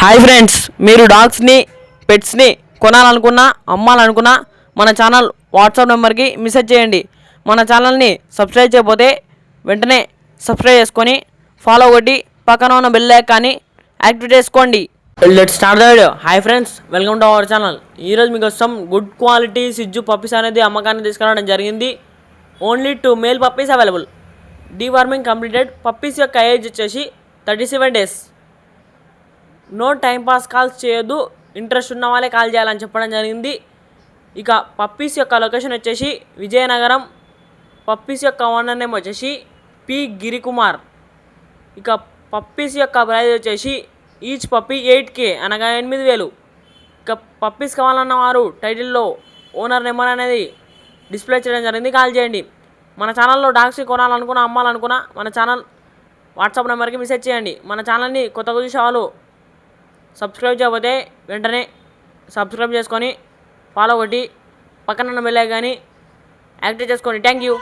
Hi friends, మీరు డాగ్స్ని పెట్స్ని కొనాలనుకున్నా అమ్మాలనుకున్నా మన channel WhatsApp నెంబర్కి మెసేజ్ చేయండి. మన ఛానల్ని సబ్స్క్రైబ్ చేయకపోతే వెంటనే సబ్స్క్రైబ్ చేసుకొని ఫాలో కొట్టి పక్కన ఉన్న బెల్ ఐకాన్ని యాక్టివేట్ చేసుకోండి. Let's start the video. Hi friends, welcome to our channel. ఈరోజు మీకోసం గుడ్ క్వాలిటీ సిజ్జు పప్పీస్ అనేది అమ్మకాన్ని తీసుకురావడం జరిగింది. Only 2 male puppies available. Deworming completed. Puppies యొక్క ఏజ్ వచ్చేసి 37 days. No time pass calls చేయొద్దు, ఇంట్రెస్ట్ ఉన్న వాళ్ళే కాల్ చేయాలని చెప్పడం జరిగింది. ఇక పప్పీస్ యొక్క లొకేషన్ వచ్చేసి విజయనగరం. పప్పీస్ యొక్క ఓనర్ నేమ్ వచ్చేసి పి గిరికుమార్. ఇక పప్పీస్ యొక్క ప్రైస్ వచ్చేసి ఈచ్ పప్పీ 8K అనగా 8,000. ఇక పప్పీస్ కావాలన్న వారు టైటిల్లో ఓనర్ నెంబర్ అనేది డిస్ప్లే చేయడం జరిగింది, కాల్ చేయండి. మన ఛానల్లో డాగ్స్ని కొనాలనుకున్నా అమ్మాలనుకున్నా మన ఛానల్ వాట్సాప్ నెంబర్కి మెసేజ్ చేయండి. మన ఛానల్ని కొత్తగా చూసే వాళ్ళు సబ్స్క్రైబ్ చేయకపోతే వెంటనే సబ్స్క్రైబ్ చేసుకొని ఫాలో కొట్టి పక్కన ఉన్న బెల్ ఐకాన్ని యాక్టివేట్ చేసుకోండి. Thank you.